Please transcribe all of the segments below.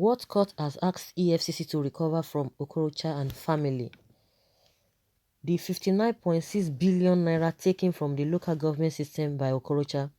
What court has asked EFCC to recover from OKOROCHA and family? The 59.6 billion naira taken from the local government system by OKOROCHA.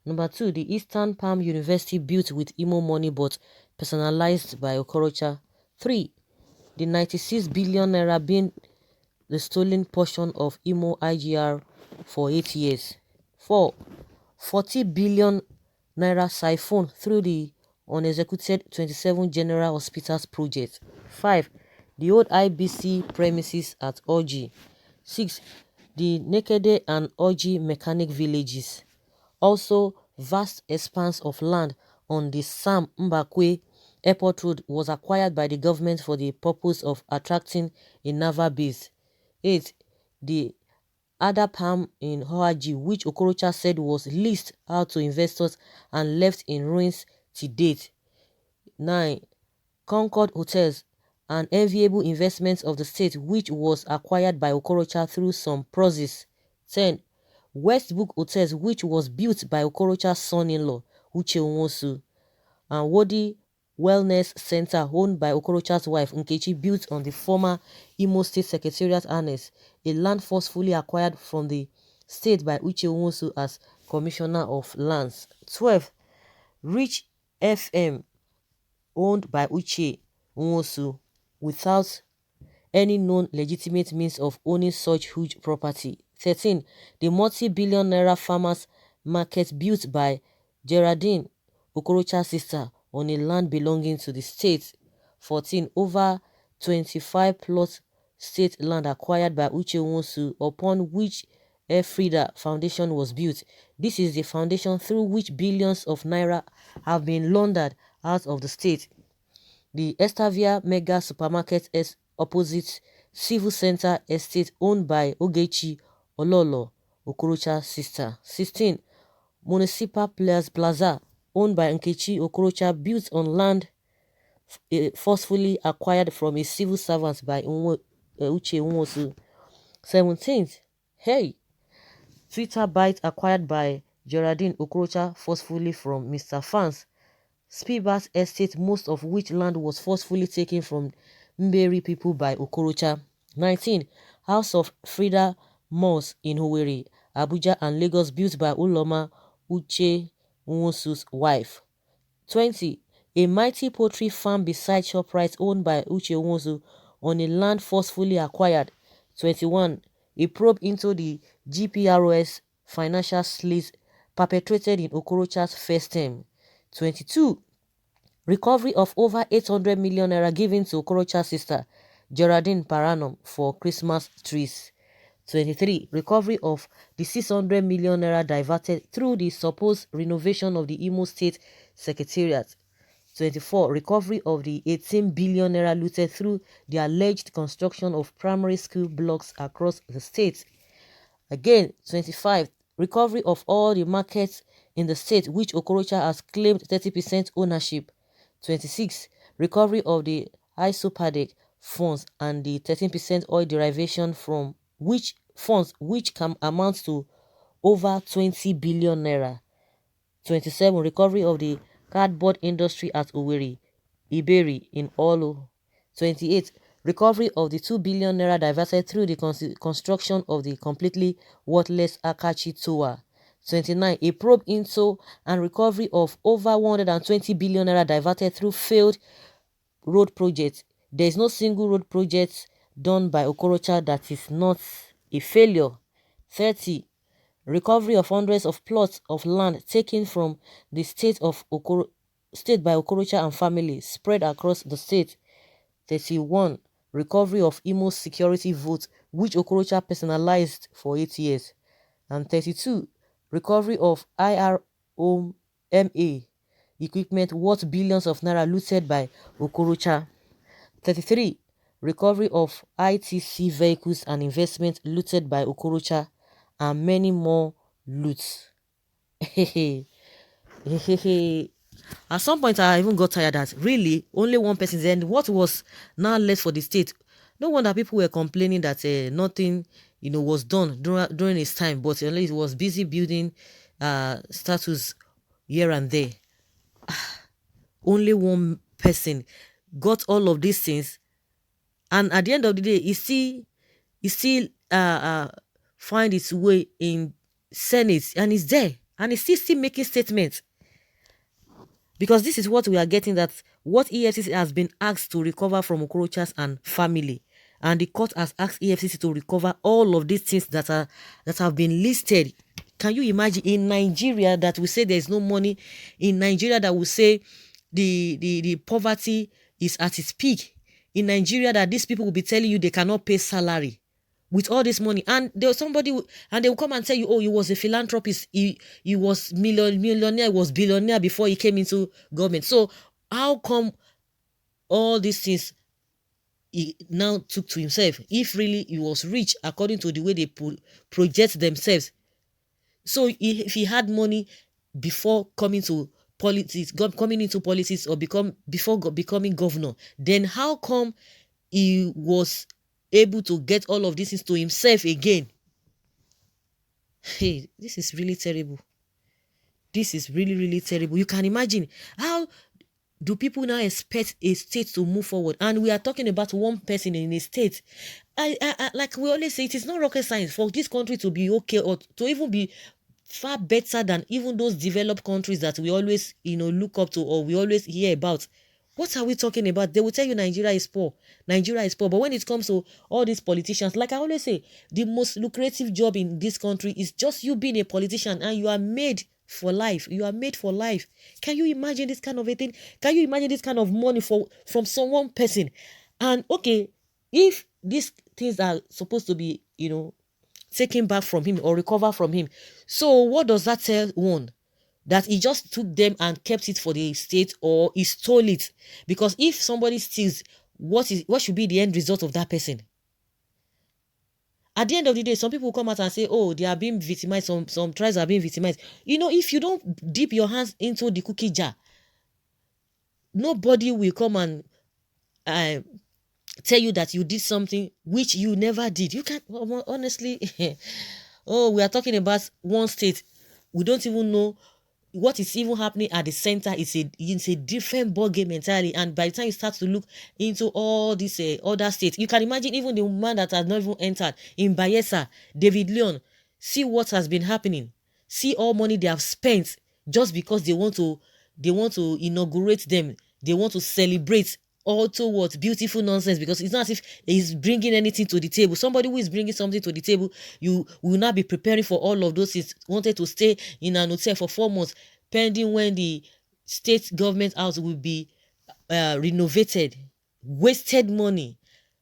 Number 2, the Eastern Palm University built with Imo money but personalized by OKOROCHA. 3, the 96 billion naira being the stolen portion of Imo IGR for 8 years. 4, 40 billion naira siphoned through the unexecuted 27 General Hospitals project. 5, the old IBC premises at Oji. 6, the Nekede and Oji mechanic villages. Also, vast expanse of land on the Sam Mbakwe Airport Road was acquired by the government for the purpose of attracting a naval base. 8, the Ada Palm in Hoaji, which OKOROCHA said was leased out to investors and left in ruins to date. 9, Concord Hotels, an enviable investment of the state which was acquired by OKOROCHA through some process. 10, Westbrook Hotels, which was built by OKOROCHA's son-in-law, ÇOURT, and Wadi Wellness Center, owned by OKOROCHA's wife, Nkechi, built on the former Imo State Secretariat Annex, a land forcefully acquired from the state by ÇOURT as Commissioner of Lands. 12, Rich FM, owned by ÇOURT, without any known legitimate means of owning such huge property. 13, the multi-billion naira farmers market built by Geraldine, OKOROCHA's sister, on a land belonging to the state. 14, over 25 plots state land acquired by ÇOURT, upon which Elfrida Foundation was built. This is the foundation through which billions of naira have been laundered out of the state. The Estavia Mega Supermarket is opposite Civil Center Estate, owned by Ogechi Ololo, OKOROCHA's sister. 16, Municipal Plaza, owned by Nkechi OKOROCHA, built on land forcefully acquired from a civil servant by ÇOURT. 17, hey, Twitter Byte acquired by Geraldine OKOROCHA forcefully from Mr. Fans. Speedbat Estate, most of which land was forcefully taken from Mberi people by OKOROCHA. 19, House of Frida Malls in Owerri, Abuja and Lagos, built by Uloma ÇOURT's wife. 20, a mighty poultry farm beside ShopRite owned by ÇOURT on a land forcefully acquired. 21, a probe into the GPROS financial sleaze perpetrated in OKOROCHA's first term. 22, recovery of over 800 million naira given to OKOROCHA's sister Geraldine per annum for Christmas trees. 23, recovery of the 600 million naira diverted through the supposed renovation of the Imo State Secretariat. 24, recovery of the 18 billion naira looted through the alleged construction of primary school blocks across the state. Again, 25, recovery of all the markets in the state which OKOROCHA has claimed 30% ownership. 26, recovery of the ISOPADEC funds and the 13% oil derivation from which funds which can amount to over 20 billion naira. 27, recovery of the cardboard industry at Owerri, Iberi in Olo. 28, recovery of the 2 billion naira diverted through the construction of the completely worthless Akachi Tower. 29, a probe into and recovery of over 120 billion naira diverted through failed road projects. There is no single road project done by OKOROCHA that is not a failure. 30, recovery of hundreds of plots of land taken from the state by OKOROCHA and family spread across the state. 31, recovery of Imo's security vote which OKOROCHA personalized for 8 years. And 32, recovery of IROMA equipment worth billions of naira looted by OKOROCHA. 33, recovery of ITC vehicles and investment looted by OKOROCHA, and many more loots. At some point I even got tired that really only one person. Then what was now left for the state? No wonder people were complaining that nothing was done during his time, but at least he was busy building statues here and there. Only one person got all of these things, and at the end of the day, it still find its way in Senate, and it's there, and it's still making statements. Because this is what we are getting, that what EFCC has been asked to recover from Okorocha's and family, and the court has asked EFCC to recover all of these things that have been listed. Can you imagine, in Nigeria, that we say there is no money, in Nigeria that we say the poverty is at its peak, in Nigeria that these people will be telling you they cannot pay salary with all this money, and there was somebody, and they will come and tell you, oh, he was a philanthropist, he was millionaire, was billionaire before he came into government. So how come all these things he now took to himself, if really he was rich according to the way they project themselves? So if he had money before coming to politics, coming into politics, or before becoming governor, then how come he was able to get all of these things to himself again? Hey, this is really terrible. This is really, really terrible. You can imagine, how do people now expect a state to move forward? And we are talking about one person in a state. I like we always say, it is not rocket science for this country to be okay, or to even be far better than even those developed countries that we always look up to, or we always hear about. What are we talking about? They will tell you Nigeria is poor. Nigeria is poor. But when it comes to all these politicians, like I always say, the most lucrative job in this country is just you being a politician, and you are made for life. You are made for life. Can you imagine this kind of a thing? Can you imagine this kind of money from some one person? And okay, if these things are supposed to be, taken back from him or recover from him, so what does that tell one? That he just took them and kept it for the state, or he stole it? Because if somebody steals, what should be the end result of that person? At the end of the day, some people come out and say, oh, they are being victimized, some tribes are being victimized. If you don't dip your hands into the cookie jar, nobody will come and tell you that you did something which you never did. You can't, honestly. Oh, we are talking about one state. We don't even know what is even happening at the center. It's a different ballgame entirely. And by the time you start to look into all these other states, you can imagine even the man that has not even entered in Bayelsa, David Leon. See what has been happening. See all money they have spent just because they want to inaugurate them. They want to celebrate. Also, what beautiful nonsense, because it's not as if he's bringing anything to the table. Somebody who is bringing something to the table, you will not be preparing for all of those. He's wanted to stay in an hotel for 4 months, pending when the state government house will be renovated. Wasted money.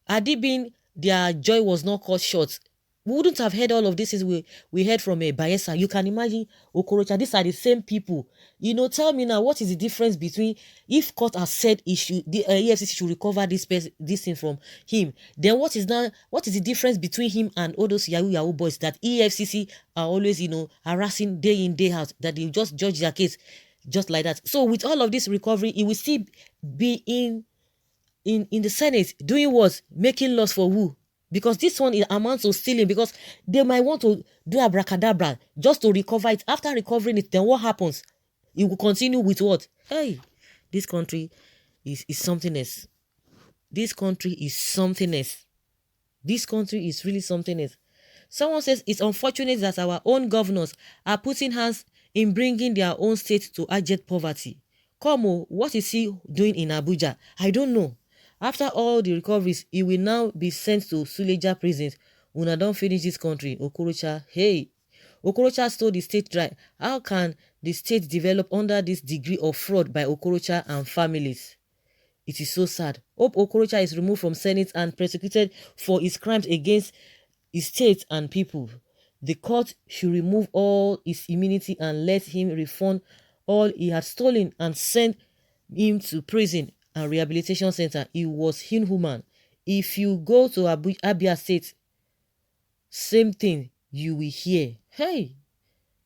Had it been their joy was not cut short, we wouldn't have heard all of this as we heard from Bayelsa. You can imagine Okorocha. These are the same people. Tell me now, what is the difference between, if court has said the EFCC should recover this thing from him, then what is the difference between him and all those Yahoo boys that EFCC are always harassing day in day out, that they just judge their case just like that? So with all of this recovery, he will still be in the Senate doing what? Making laws for who? Because this one amounts to stealing, because they might want to do abracadabra just to recover it. After recovering it, then what happens? It will continue with what? Hey, this country is something else. This country is something else. This country is really something else. Someone says it's unfortunate that our own governors are putting hands in bringing their own state to abject poverty. Komo, what is he doing in Abuja? I don't know. After all the recoveries, he will now be sent to Suleja prisons. Una don't finish this country, Okorocha. Hey, Okorocha stole the state dry. How can the state develop under this degree of fraud by Okorocha and families? It is so sad. Hope Okorocha is removed from Senate and prosecuted for his crimes against his state and people. The court should remove all his immunity and let him refund all he had stolen and send him to prison and rehabilitation center. He was inhuman. If you go to Abia State, same thing you will hear. Hey,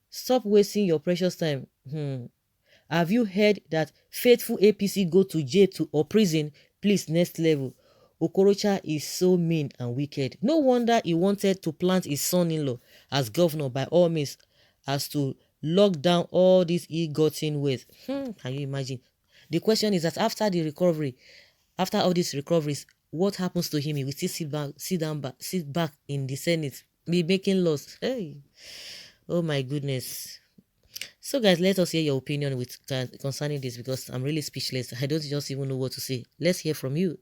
stop wasting your precious time. Have you heard that faithful APC go to jail or prison? Please, next level. Okorocha is so mean and wicked. No wonder he wanted to plant his son-in-law as governor by all means, as to lock down all these ill-gotten ways. Can you imagine? The question is that after the recovery, after all these recoveries, what happens to him? He will still sit back in the Senate, be making laws. Hey, oh my goodness. So guys, let us hear your opinion concerning this, because I'm really speechless. I don't just even know what to say. Let's hear from you.